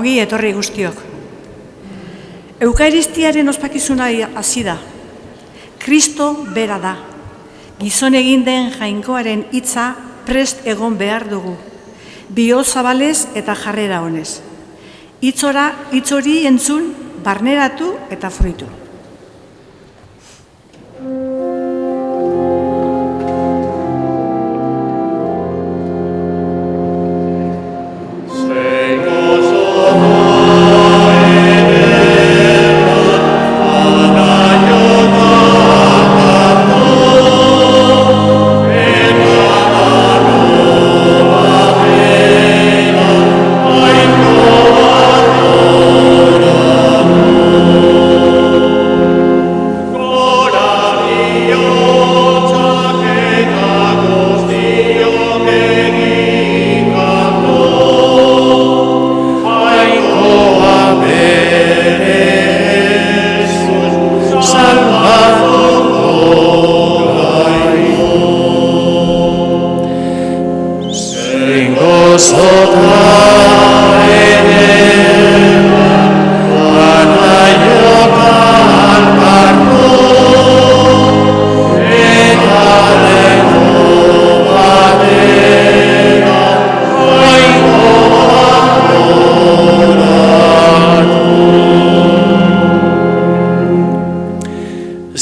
Ongi etorri guztiok. Eukaristiaren ospakizuna hasi da. Kristo bera da. Gizon egin den jainkoaren hitza prest egon behar dugu. Bihotz zabalez eta jarrera honez. Hitz hori entzun, barneratu eta fruitu.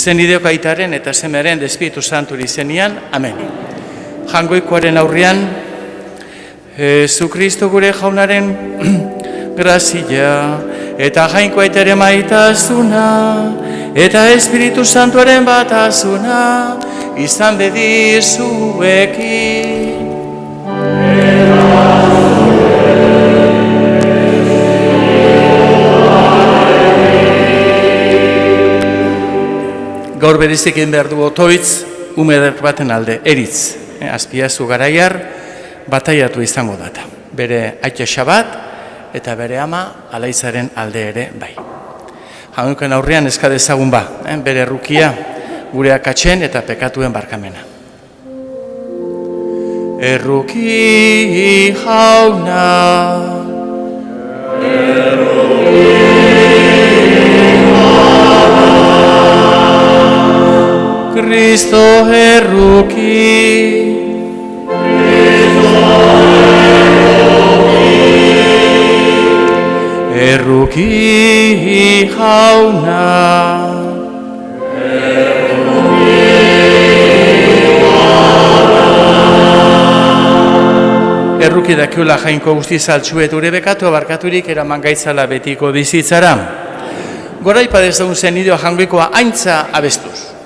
Zenideo Aitaren eta Semearen Espiritu Santuri izenian, amen. Jainkoaren aurrean, Jesu Kristo gure jaunaren grazia eta Jainko Aitaren maitasuna eta Espiritu Santuaren batasuna izan bedi zuekin. Gaur berezik egin behar du otoitz, umeder baten alde, eritz. Azpiazu garaiar, bataiatu izango data. Bere aita Xabat eta bere ama Alaizaren alde ere bai. Jaunkoen aurrean eska dezagun ba, bere errukia gure akatzen eta pekatuen barkamena. Erruki jauna, Kristo erruki, erruki jauna, erruki dakiula Jainko guzti zaltxuet ure bekatu abarkaturik eraman gaitzala betiko bizitzara. Goraipa dezagun Zenideo Jainkoa aintza abestuz.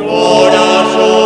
Corazón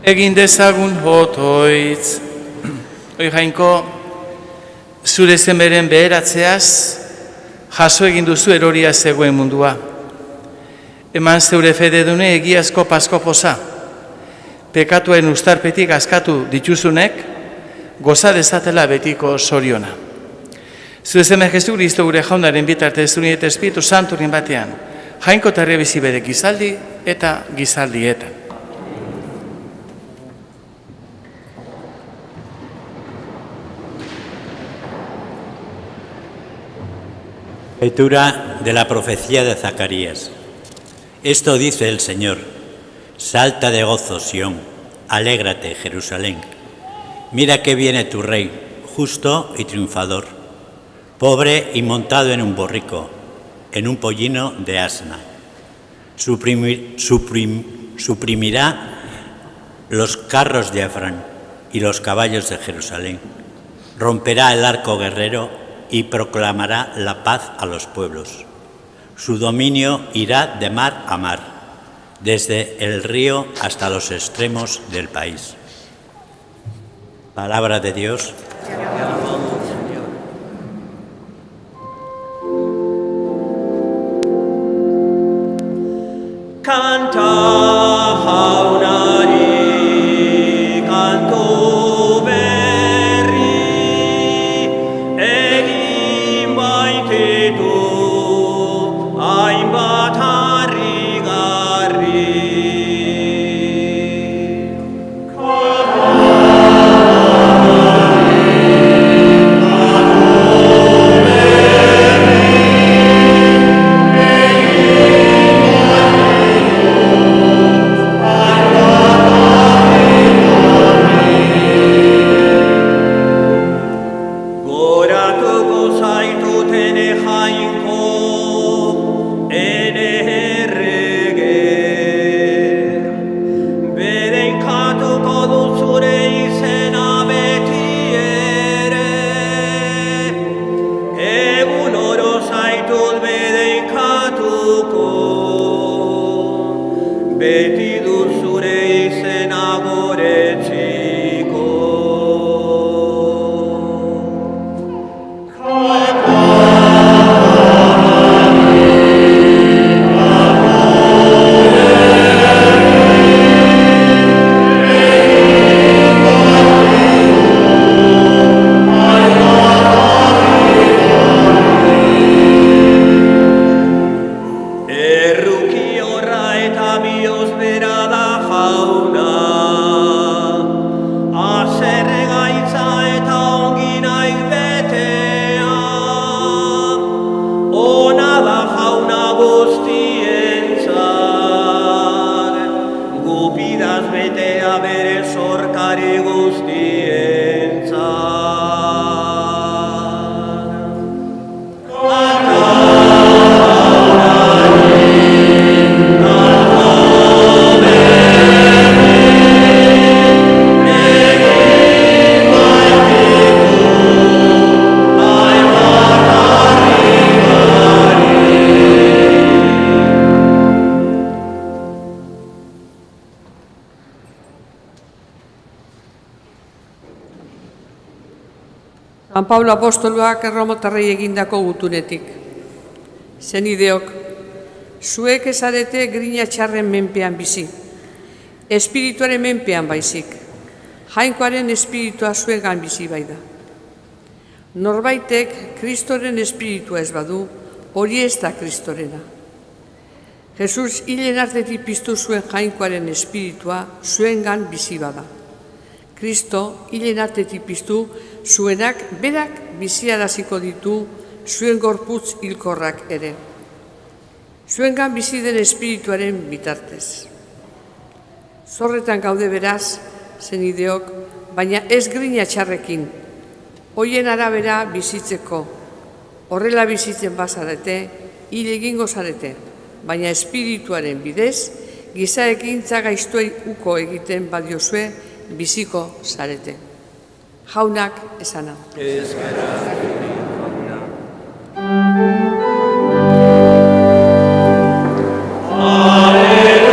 egin dezagun otoitz. Oi Jainko, zure semeren beheratzeaz, jaso egin duzu eroria zegoen mundua. Eman zeure fededune egiazko pasko poza. Pekatuen ustarpetik askatu dituzunek, goza dezatela betiko soriona. Zure seme Jesu Kristo gure jaunaren bitartez zure eta Espiritu Santuren batean, Jainko eta bizi bere gizaldi eta gizaldietan. Lectura de la profecía de Zacarías. Esto dice el Señor: salta de gozo, Sión, alégrate, Jerusalén. Mira que viene tu rey, justo y triunfador, pobre y montado en un borrico, en un pollino de asna. Suprimirá los carros de Efrán y los caballos de Jerusalén. Romperá el arco guerrero y proclamará la paz a los pueblos. Su dominio irá de mar a mar, desde el río hasta los extremos del país. Palabra de Dios. Canta jaunari, kantu berri, egin baititu hainbat harrigarri. San Pablo apostoluak erromatarrei egindako gutunetik. Zenideok, zuek ezarete grina txarren menpean bizi, espirituaren menpean baizik, jainkoaren espiritua zuengan bizi bai da. Norbaitek Kristoren espiritua ez badu, hori ez da Kristorena. Jesus hilen artetik piztu zuen jainkoaren espiritua zuengan bizi bada. Kristo hilen artetik piztu zuenak berak biziaraziko ditu zuen gorputz hilkorrak ere. Zuengan bizi den espirituaren bitartez. Zorretan gaude beraz, zenideok, baina ez grina txarrekin, hoien arabera bizitzeko, horrela bizitzen bazarete, hil egingo zarete, baina espirituaren bidez, giza ekintza gaiztuei uko egiten badiozue, biziko zarete. Jaunak esana. Aleluia,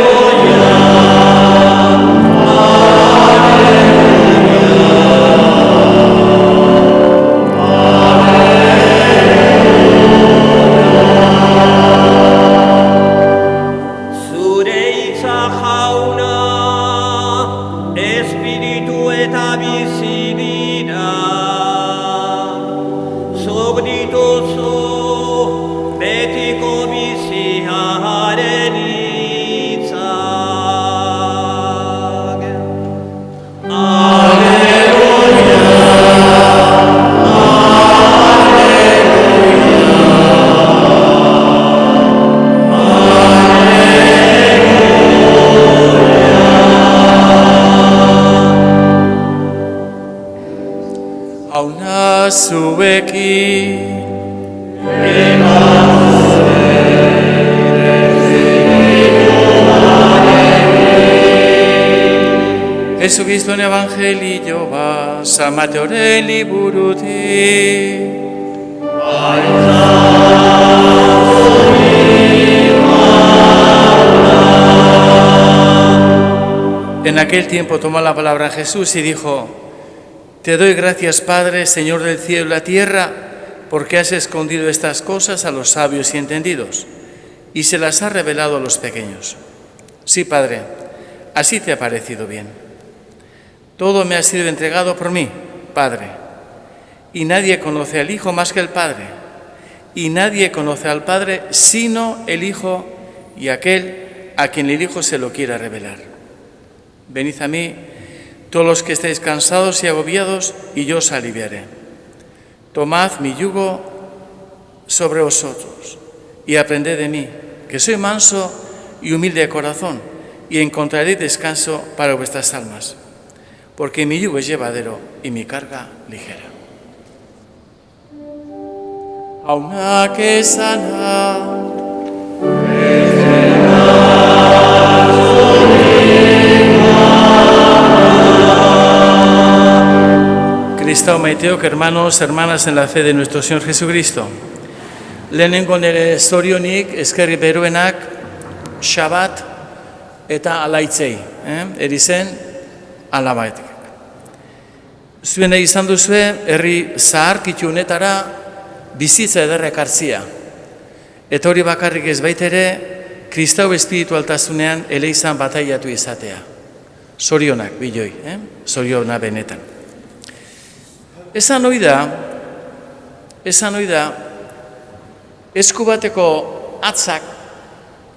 Jauna zuekin. Jesucristoen evangelioa, San Mateoren liburutik. En aquel tiempo tomó la palabra Jesús y dijo: Te doy gracias, Padre, Señor del cielo y la tierra, porque has escondido estas cosas a los sabios y entendidos, y se las has revelado a los pequeños. Sí, Padre, así te ha parecido bien. Todo me ha sido entregado por mí, Padre, y nadie conoce al Hijo más que el Padre, y nadie conoce al Padre sino el Hijo y aquel a quien el Hijo se lo quiera revelar. Venid a mí, todos los que estáis cansados y agobiados, y yo os aliviaré. Tomad mi yugo sobre vosotros y aprended de mí, que soy manso y humilde de corazón, y encontraréis descanso para vuestras almas, porque mi yugo es llevadero y mi carga ligera. Auna que sana. Kristau maiteok, hermanos, hermanas en la fe de nuestro Señor Jesucristo. Lehenengo nire zorionik, eskerri beruenak, Shabat eta alaitzei, erizen alabaetik. Zuene izan duzue, herri zaharkitu honetara bizitza ederrek hartzia. Eta hori bakarrik ez baitere, Kristau espiritualtasunean eleizan bataiatu izatea. Zorionak, biloi, zoriona benetan. Esan ohi da, esku bateko atzak,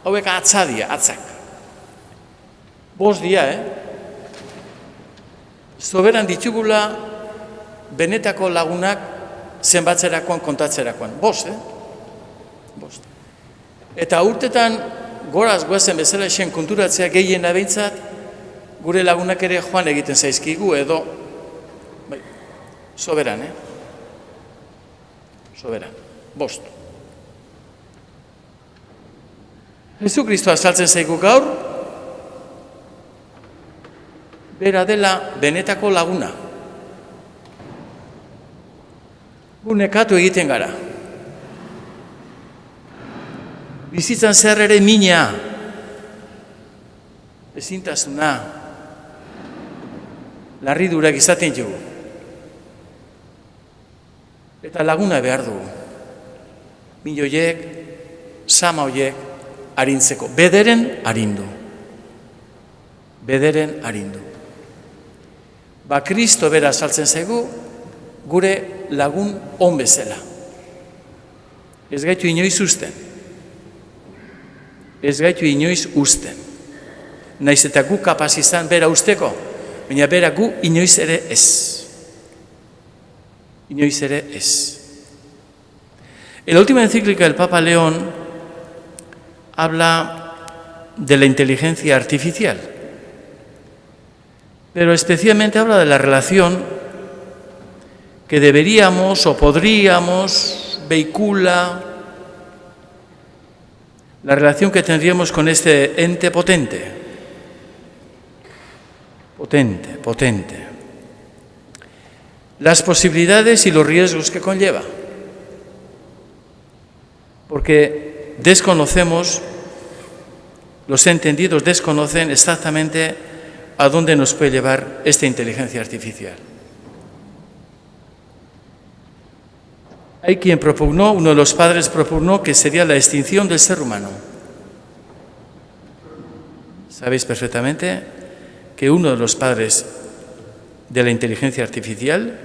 hauek atzadia, atzak. 5 dia, Soberan ditugula benetako lagunak zenbatzerakoan, kontatzerakoan. 5, 5. Eta urtetan goraz goazen bezala esen konturatzea gehien abeintzat, gure lagunak ere joan egiten zaizkigu edo, soberan, Soberan. 5. Jesucristo azaltzen zaigu gaur, bera dela benetako laguna. Gu nekatu egiten gara. Bizitzan zer ere mina, ezintasuna, larridurak izaten dugu. Eta laguna behar dugu. Min horiek, sama horiek, arintzeko. Bederen arindu. Bederen arindu. Ba, Kristo bera saltzen zaigu, gure lagun on bezala. Ez gaitu inoiz usten. Ez gaitu inoiz usten. Naiz eta gu kapaz izan bera usteko, baina bera gu inoiz ere ez. Inoiz ere ez. En la última encíclica del Papa León habla de la inteligencia artificial, pero especialmente habla de la relación que deberíamos o podríamos, vehicula, la relación que tendríamos con este ente potente. Potente. Las posibilidades y los riesgos que conlleva. Porque desconocemos, los entendidos desconocen exactamente a dónde nos puede llevar esta inteligencia artificial. Hay quien propugnó, uno de los padres propugnó que sería la extinción del ser humano. Sabéis perfectamente que uno de los padres de la inteligencia artificial,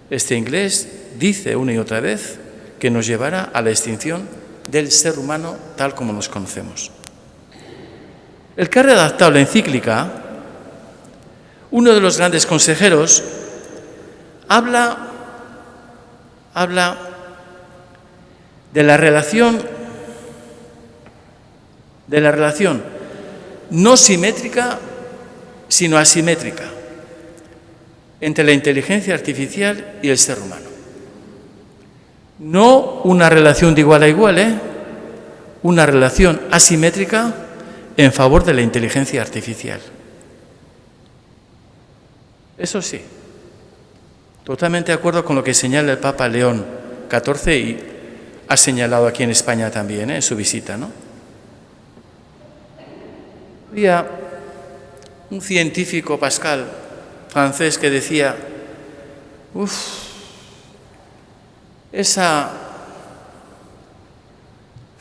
este inglés, dice una y otra vez que nos llevará a la extinción del ser humano tal como nos conocemos. El que ha redactado la encíclica, uno de los grandes consejeros, habla de la relación no simétrica, sino asimétrica. entre la inteligencia artificial y el ser humano. No una relación de igual a igual, una relación asimétrica en favor de la inteligencia artificial. Eso sí, totalmente de acuerdo con lo que señala el Papa León XIV y ha señalado aquí en España también, en su visita, ¿no? Había un científico, Pascal, francés, que decía, esa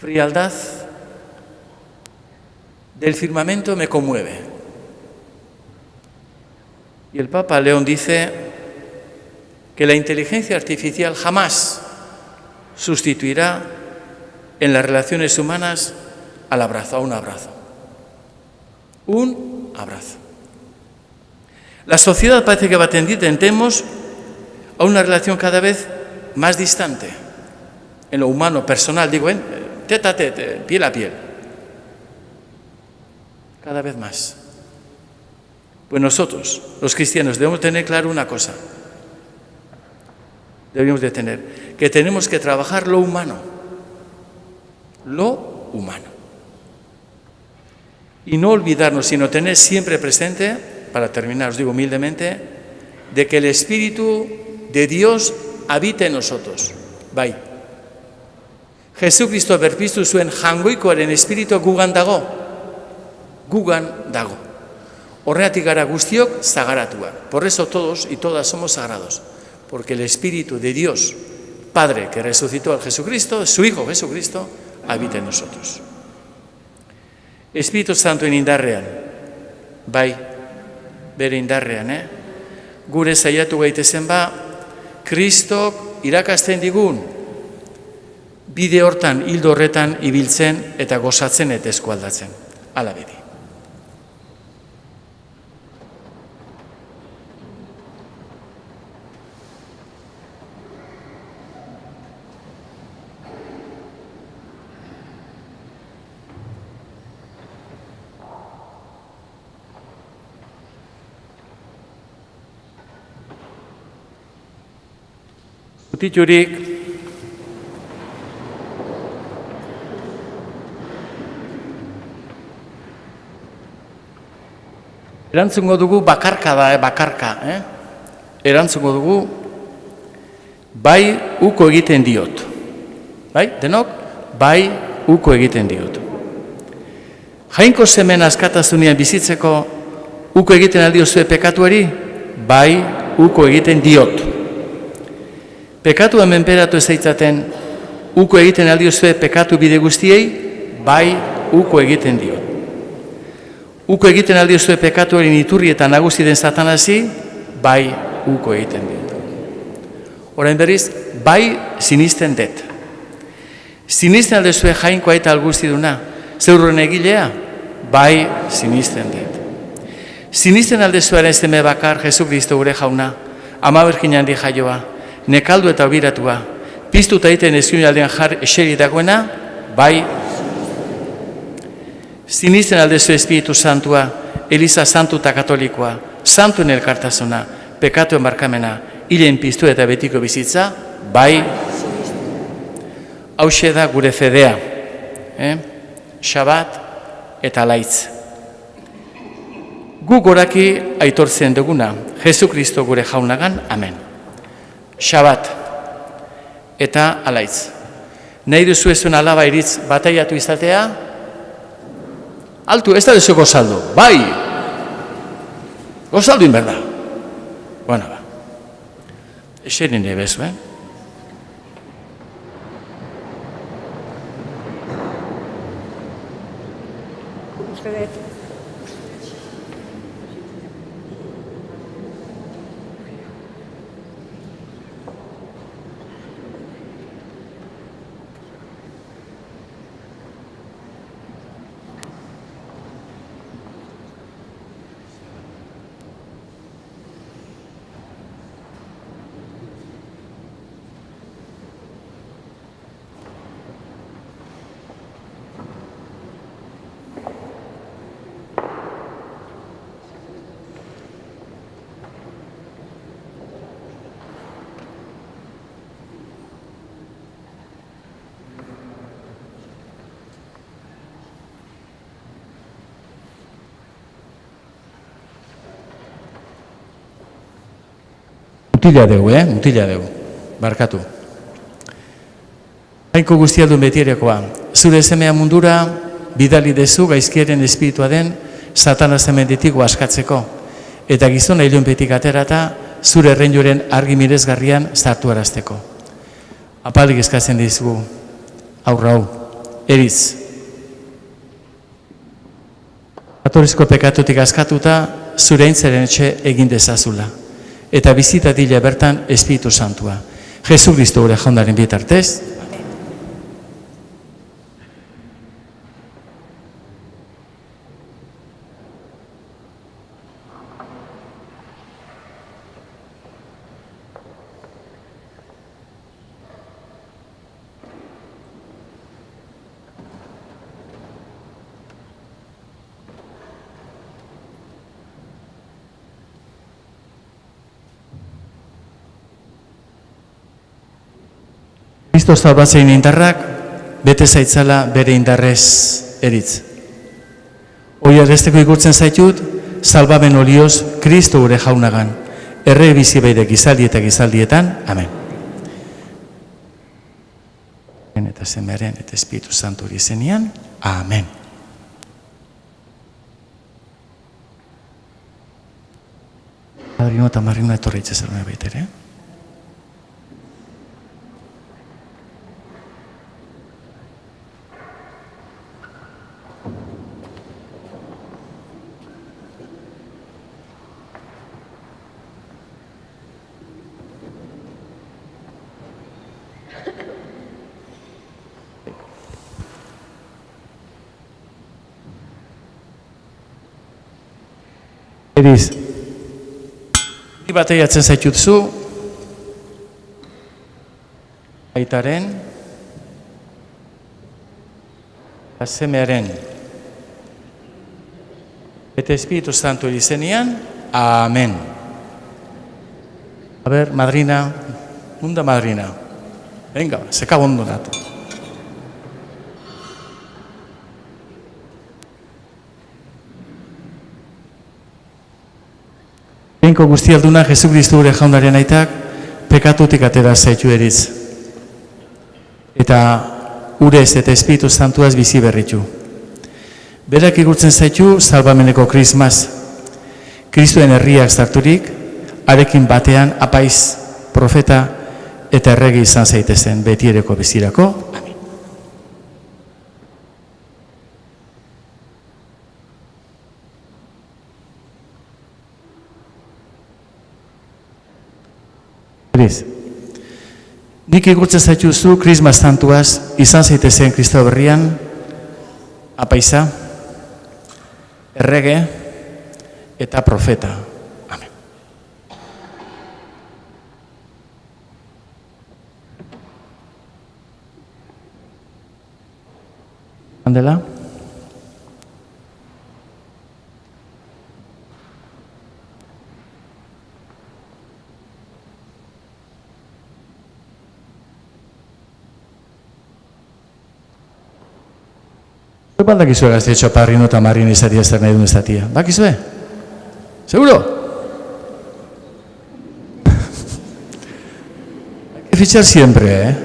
frialdad del firmamento me conmueve. Y el Papa León dice que la inteligencia artificial jamás sustituirá en las relaciones humanas al abrazo, a un abrazo. Un abrazo. La sociedad parece que va tendemos a una relación cada vez más distante, en lo humano, personal, digo, tete a tete, piel a piel. Cada vez más. Pues nosotros, los cristianos, debemos tener claro una cosa. Debemos de tener, que tenemos que trabajar lo humano. Lo humano. Y no olvidarnos, sino tener siempre presente, para terminar, os digo humildemente, de que el Espíritu de Dios habita en nosotros. Bai. Jesucristo berpiztu zuen jangoikoaren espiritua gugan dago. Gugan dago. Horregatik gara guztiok sagaratuak. Por eso todos y todas somos sagrados. Porque el Espíritu de Dios, Padre, que resucitó a Jesucristo, su Hijo Jesucristo, habita en nosotros. Espíritu Santo indarrean, bai, bere indarrean, gure saiatu gaitezen Kristok irakasten digun, bide hortan, hildo horretan ibiltzen eta gozatzen eta eskualdatzen. Hala bedi. Utiturik, erantzungo dugu bakarka da, bakarka. Erantzungo dugu, bai uko egiten diot. Bai, denok, bai uko egiten diot. Jainko semen askatasunean bizitzeko uko egiten aldiozue pekatuari, bai uko egiten diot. Pekatua menperatu ezaitzaten, uko egiten aldiozue pekatu bide guztiei, bai uko egiten diot. Uko egiten aldiozue pekatuaren iturri eta nagusi den satanasi, bai uko egiten diot. Orain berriz, bai sinisten dut. Sinisten aldezue jainkoa eta alguziduna, zeurren egilea, bai sinisten dut. Sinisten aldezuaren zeme bakar, Jesukristo gure jauna, Ama Birjina handi jaioa, nekaldu eta obiratua, piztu eta egiten ezkiun aldean jar eseri dagoena, bai. Sinisten aldezu Espiritu Santua, Eliza Santu eta Katolikoa, Santuen elkartasuna, pekatuen barkamena, hilen piztu eta betiko bizitza, bai. Hauxe da gure fedea, Xabat eta laitz. Gu goraki aitortzen duguna, Jesukristo gure jaunagan, amen. Xabat eta alaitz. Nahi duzu ezuen alaba iritz bataiatu izatea? Altu, ez da dezu gozaldu, bai! Gozaldu inberda. Bueno, ba. Eserin ebezu, Mutila dugu, barkatu. Jainko guztialdun betierekoa, zure semea mundura, bidali dezu gaizkiaren espiritua den Satanaz hemenditik askatzeko, eta gizona ilunpetik aterata, zure errenjoren argi miresgarrian sartu arazteko. Apalik eskatzen dizugu, aurra hau, eritz. Jatorrizko pekatutik askatuta, zure aintzaren etxe egin dezazula. Eta bizita dila bertan Espiritu Santua. Jesu Kristo gure jaunaren bitartez. Kristo salbatzein indarrak, bete zaitzala bere indarrez eritz. Hoi arresteko ikurtzen zaitut, salbaben olioz Kristo gure jaunagan, erre bizi beide gizaldi eta gizaldietan, amen. Eta Semearen eta Espiritu Santu izenean, amen. Padrino eta Marino etorri itxezaruna baitere, Eriz, ni bateiatzen zaitutzu, aitaren, Semearen, eta Espiritu Santu izenean, amen. A ver, madrina, nunda madrina? Venga, se cago en donato. Jainko guztialduna Jesu Kristo gure jaunaren aitak pekatutik atera zaitu eritz. Eta urez eta Espiritu Santuaz bizi berritu. Berak igurtzen zaitu salbameneko krismaz. Kristoen herriak zarturik, arekin batean apaiz, profeta eta errege izan zaitezen betiereko bizirako. Amen. Nik igurtzen zaituzu krisma santuaz izan zaitezen Kristo berrian, apaiza, errege eta profeta. Amen. Handela? Baldakizue gaztetxo Parrino eta Marin izatia zer nahi duen izatia. Bakizue? Seguro? Hay que fichar siempre,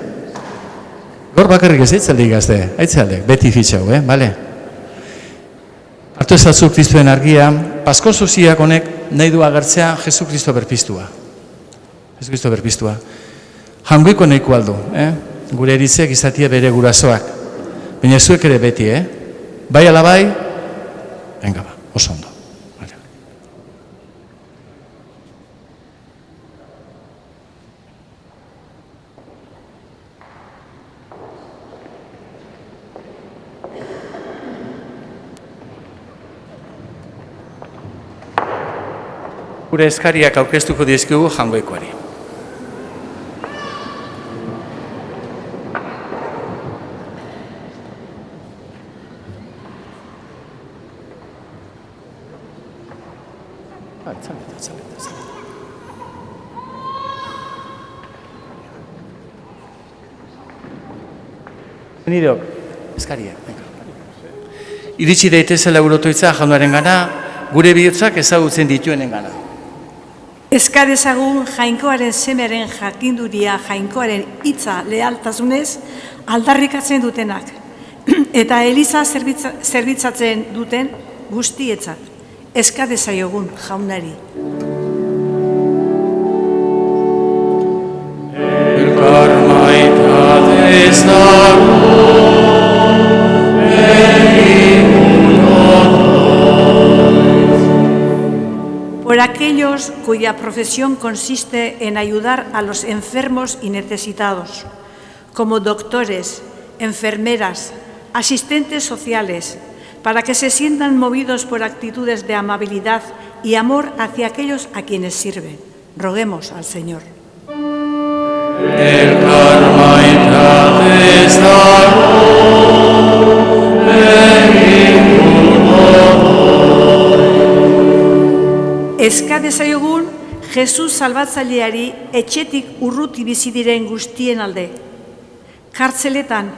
Gor bakarrik ez aitzaldik gazte, aitzaldek, beti fitxau, bale? Artu ezatzu Kristoen argia, Pasko Zuziak honek nahi du agertzea Jesu Kristo berpiztua. Jesu Kristo berpiztua. Jangoiko nahiko aldu, Gure eritzek izatia bere gurasoak. Baina zuek ere beti, Bai ala bai, venga ba, oso ondo. Vale. Gure eskariak aurkeztuko dizkigu jangoikoari. Nireok, eskariak. Iritsi daitezela eurotoitza jaunaren gana, gure bihotzak ezagutzen dituenen gana. Eska dezagun jainkoaren semearen jakinduria jainkoaren hitza lealtasunez aldarrikatzen dutenak eta Eliza zerbitzatzen duten guztietzat. Eska dezaiogun jaunari. Elkar maita dezagun, por aquellos cuya profesión consiste en ayudar a los enfermos y necesitados, como doctores, enfermeras, asistentes sociales, para que se sientan movidos por actitudes de amabilidad y amor hacia aquellos a quienes sirven. Roguemos al Señor. Eska dezaiogun Jesus salbatzaileari etxetik urruti bizi diren guztien alde, kartzeletan,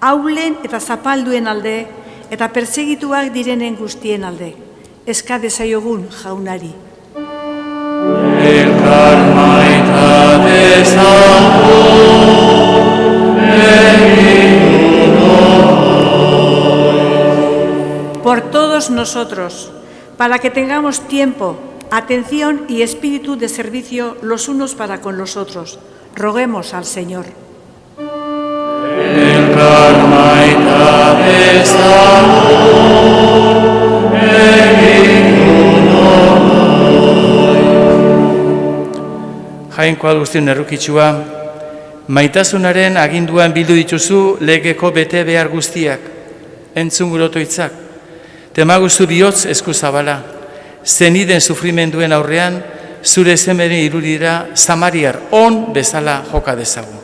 aulen eta zapalduen alde eta pertsegituak direnen guztien alde. Eska dezaiogun jaunari. Elkar maita dezagun, por todos nosotros, para que tengamos tiempo, atención y espíritu de servicio los unos para con los otros. Roguemos al Señor. Elkar maita dezagun, Jainkoa guztion errukitsua, maitasunaren aginduan bildu dituzu legeko bete behar guztiak, entzun gurotoitzak, temaguzu bihotz eskuzabala, zeniden sufrimenduen aurrean, zure zemeren irudira samariar on bezala joka dezagun.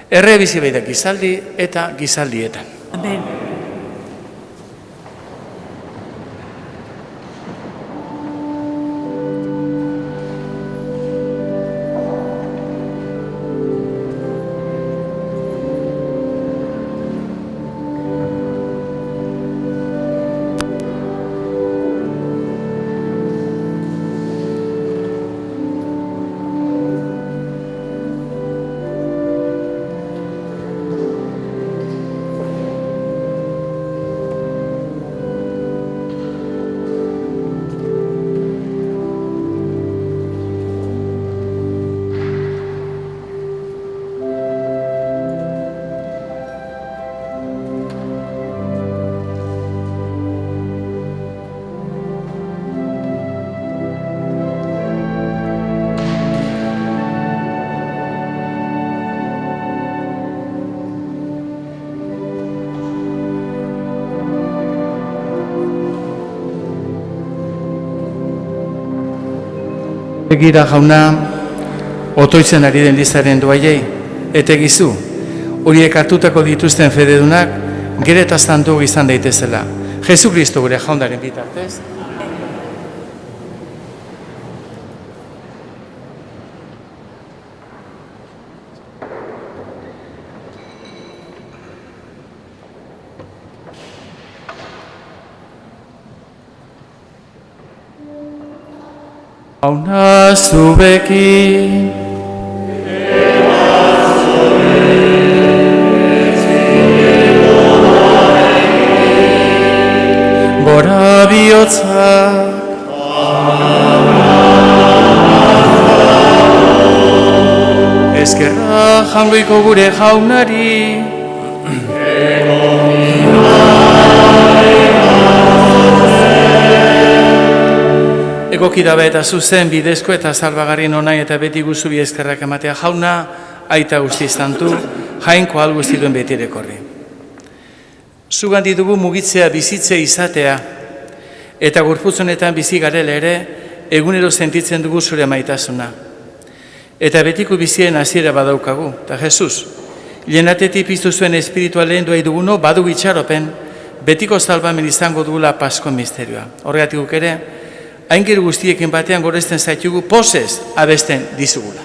Erre bizi baita gizaldi eta gizaldietan. Amen. Egira jauna, otoitzen ari den listaren duaiei, eta egizu, horiek hartutako dituzten fededunak, geretaztan dugu izan daitezela. Jesu Kristo gure jaunaren bitartez. Jauna zubeki, gora bihotzak, eskerra jangoiko gure jaunari, egoki daba eta zuzen bidezko eta salbagarrien onai eta beti guzuri eskerrak ematea jauna, aita guzti izantu, jainko al guzti duen beti erekorri. Zugan ditugu mugitzea bizitzea izatea, eta gorputzonetan bizi garela ere, egunero sentitzen dugu zure maitasuna. Eta betiko bizien hasiera badaukagu, eta Jesus, lehenatetik piztu zuen espiritualen duai duguno, badu itxaropen, betiko salbamen izango dugula Pasko misterioa. Horregatik ere, aingeru guztiekin batean goresten zaitugu pozez abesten dizugula.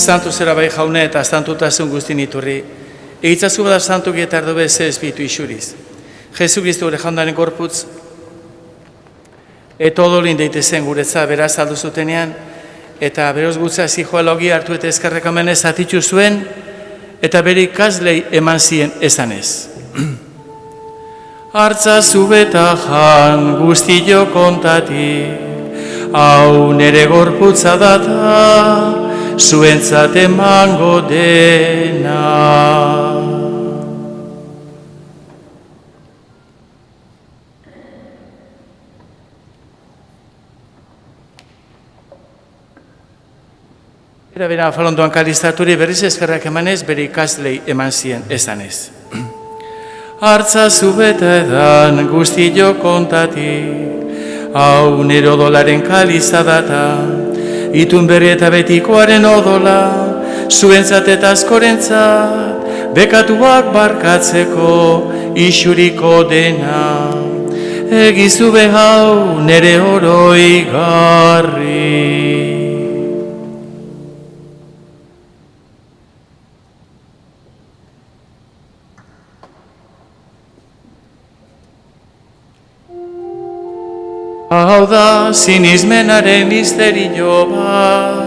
Santu zera bai jaune eta santutasun guztin iturri, egitzazu bada santuk eta erdobe ze espiritu isuriz. Jesu Kristu gure jaunaren gorputz, eta odolin daitezen guretza beraz aldu zutenean, eta beroz gutza zijoa logi hartu eta eskarrek amenez atitzu zuen, eta bere ikaslei eman zien esanez. Hartza zubeta jan guztio kontatik, hau nere gorputza data, zuentzat emango dena. Bera falondoan kalistaturi berriz eskerrak emanez, bere ikaslei eman zien esanez. Hartza zubeta edan guztio kontatik, hau nere odolaren kaliza data, itun berri eta betikoaren odola, zuentzat eta askorentzat, bekatuak barkatzeko isuriko dena. Egizu behau nere oroi garri. Hau da sinismenaren misterio bat.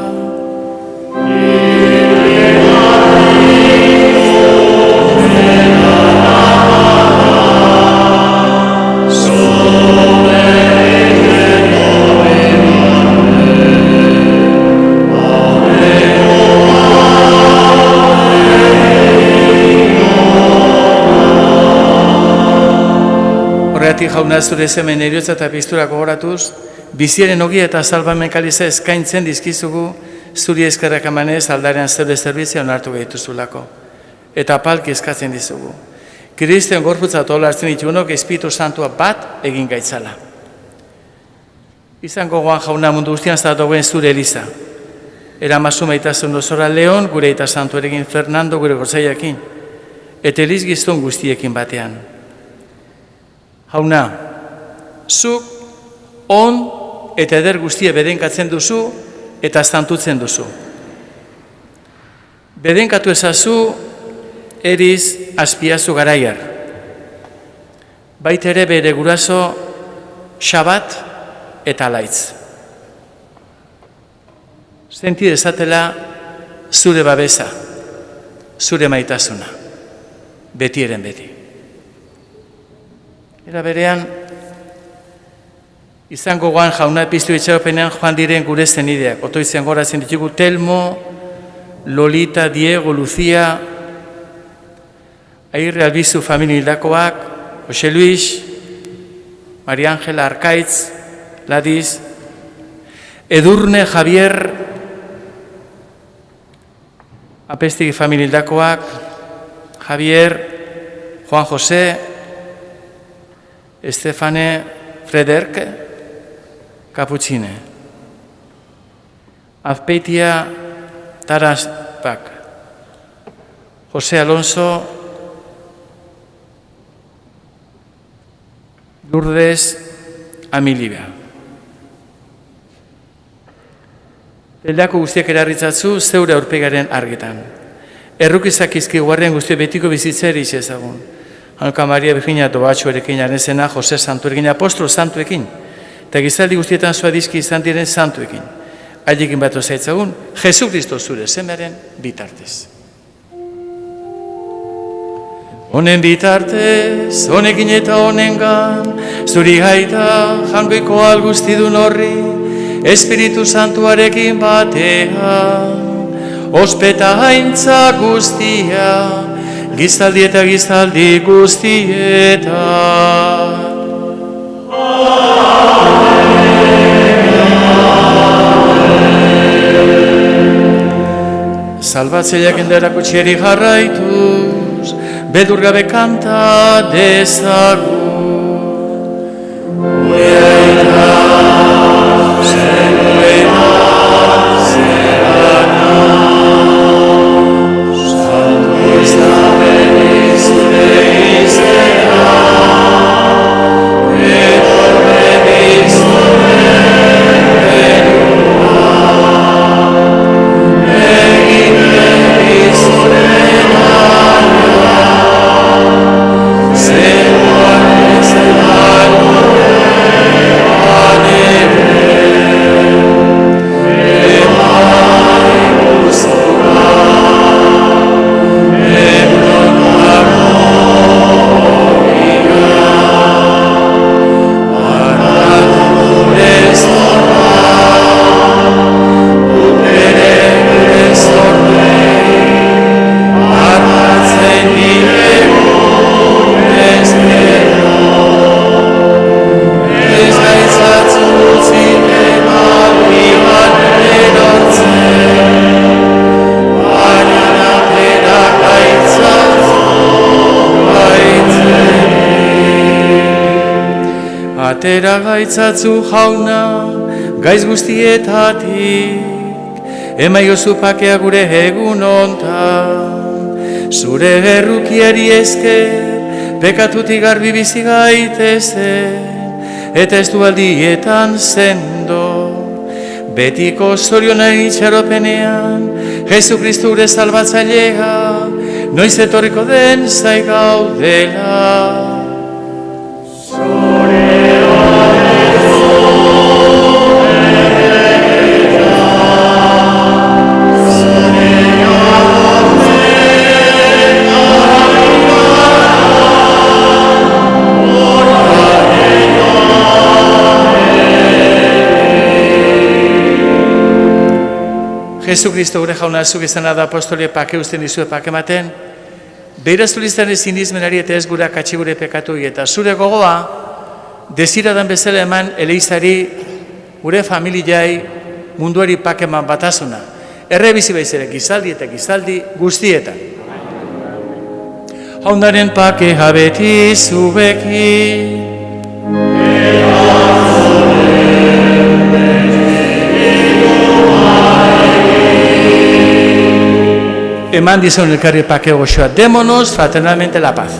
Horregatik jauna zure zemen eriotza eta piztura gogoratuz, biziaren ogia eta salbamen kaliza eskaintzen dizkizugu zuri eskerrak emanez aldaren zeure zerbizia onartu gehituzulako. Eta apalki eskatzen dizugu. Kristen gorputza tolartzen ditugunok Espiritu Santua bat egin gaitzala. Izango goan jauna mundu guztian zatogen zure eliza. Eramazu maitasun dozora Leon, gure eta Santu eregin Fernando, gure gorzaiakin. Eta eliz gizton guztiekin batean. Jauna, zuk on eta eder guztie bedenkatzen duzu eta santutzen duzu. Bedenkatu ezazu eriz azpiazu garaiar. Baita ere bere guraso Xabat eta Laitz. Senti dezatela zure babesa, zure maitasuna, betieren beti. Era berean, izango goan jauna epiztu etxaropenean joan diren gure zenideak. Otoizen goratzen ditugu Telmo, Lolita, Diego, Lucia, Airre Albizu familia hildakoak, Jose Luis, Maria Ángela Arkaitz, Ladiz, Edurne, Javier, Apestigi familia hildakoak, Javier, Juan José, Estefane, Frederk, Capuchine, Azpeitia, Taras Bak, José Alonso, Lourdes, Amilibia. Teldako guztiak erarritzatzu zeure aurpegaren argitan. Errukizak izkiguarren guztio betiko bizitzeri ezagun. Hanka Maria Virginia Dobatxoerekin arezena, Jose Santuerekin, Apostolo Santuekin, eta gizaldi guztietan zua dizki izan diren Santuekin. Ailekin batu zaitzagun, Jesu Kristo zure semeren bitartez. Honen bitartez, honekin eta honengan, zuri gaita jangoiko alguztidun horri, Espiritu Santuarekin batean, ospeta haintza guztia, gizaldi eta gizaldi guztietan. Salbatzeiak enderako txeri jarraituz, bedur gabe kanta dezagun. Gure aita, zen atera gaitzatzu jauna, gaiz guztietatik, emaiozu pakea gure egun ontan, zure errukiari esker, pekatutik garbi bizi gaitezen, eta ez du aldietan sendo, betiko zorionaren itxaropenean, Jesu Kristu gure salbatzailea, noiz etorriko den zai gaudela. Jesu Kristo gure jauna zuk izena da apostole pake usten dizue pakematen, beiraztu liztaren zinizmenari eta ez gura katxi gure pekatu eta zure gogoa, desiradan bezala eman eleizari gure familiai munduari pakeman batasuna. Erre bizi baizere gizaldi eta gizaldi guztietan. Jaunaren pake jabeti zubekin, eman dizon elkarri pake goxoa. Démonos fraternalmente la paz.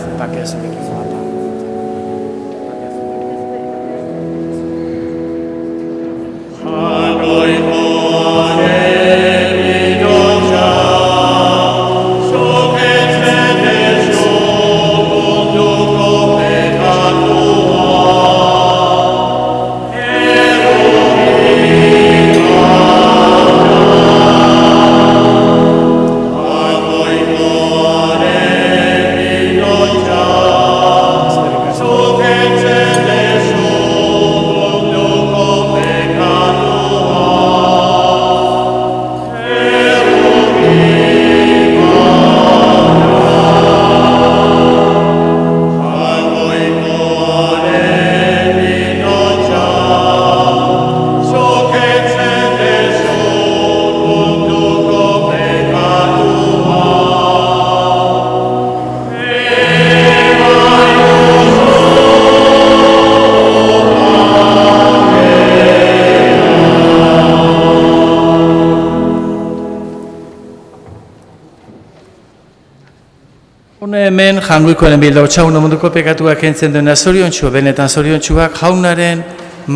Hemen jangoikoaren bilda otxauna munduko pekatuak entzen duena zoriontxua, benetan zoriontxuak jaunaren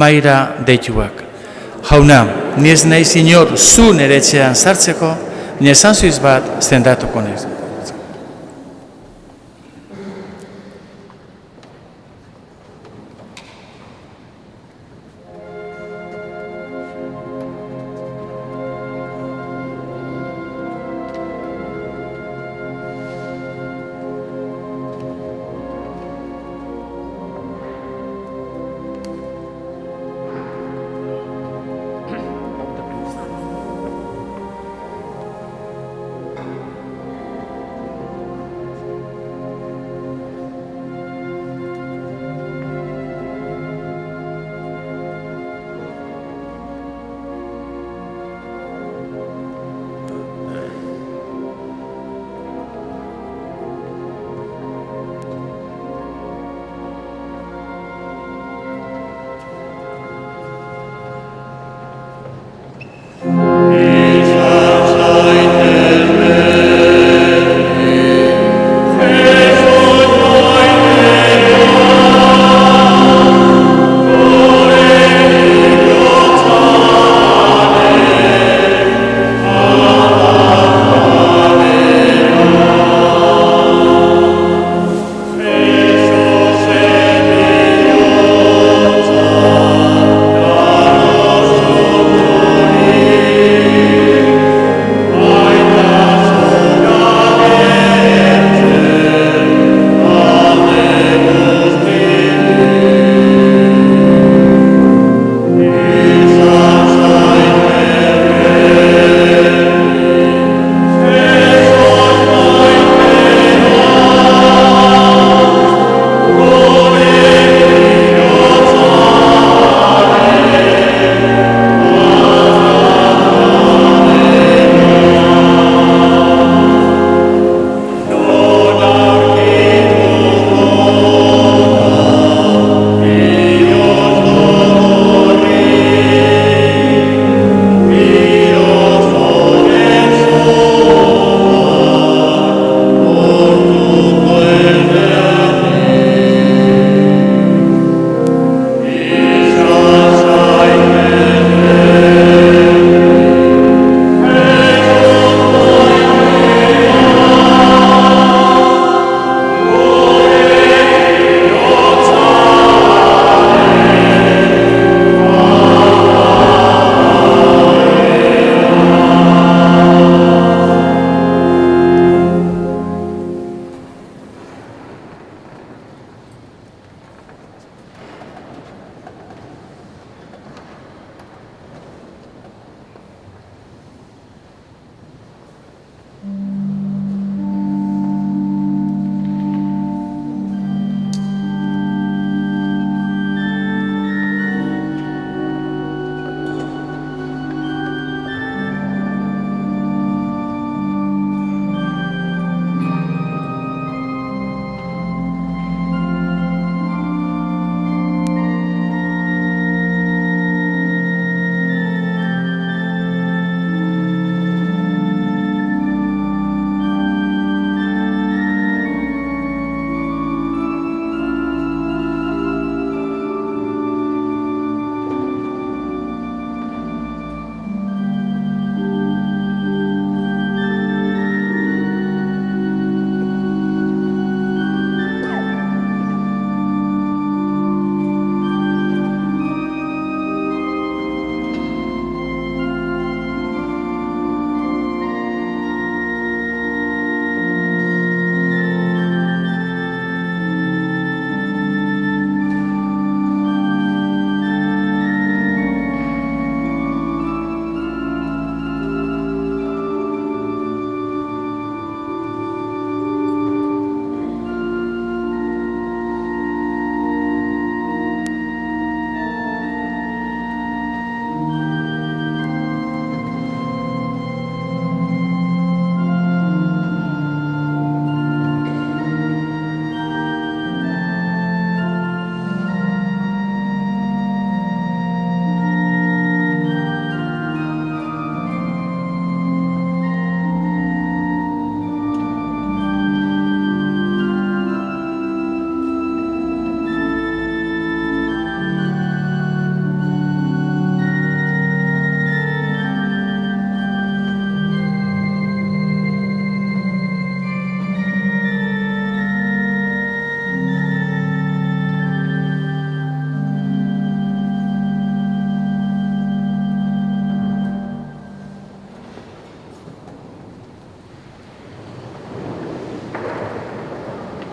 maira deituak. Jauna, ni ez nahi inor zu nere etxean sartzeko, ni esan zuiz bat zendatuko nez.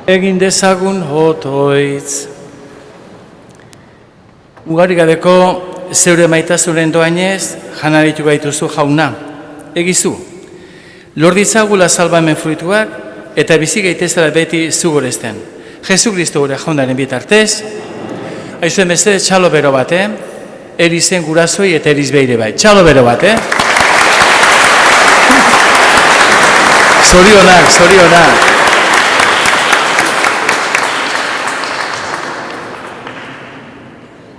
Egin dezagun otoitz. Ugari gabeko zeure maitazuren doainez, janaritu gaituzu jauna. Egizu, lor ditzagula salbamen fruituak, eta bizi gaitezela beti zugorezten. Jesu Kristo gure jaunaren bitartez, aizuen beste txalo bero bat, erizen gurazoi eta eriz behire bai. Txalo bero bat, Zorionak, zorionak.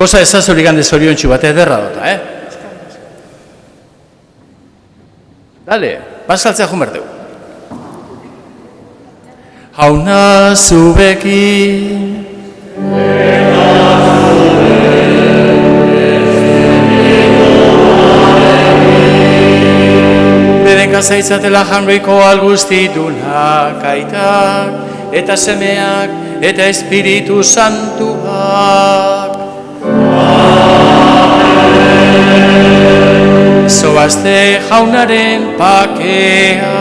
Kosa ezazurik hande zoriontxu bat, ederra dota, Dale, bazkaltzea jumerdeu. Jauna zubeki. Beren kazaitzatela janroiko alguztidunak, aitak, eta semeak, eta espiritu santuak. Zoazte jaunaren pakea.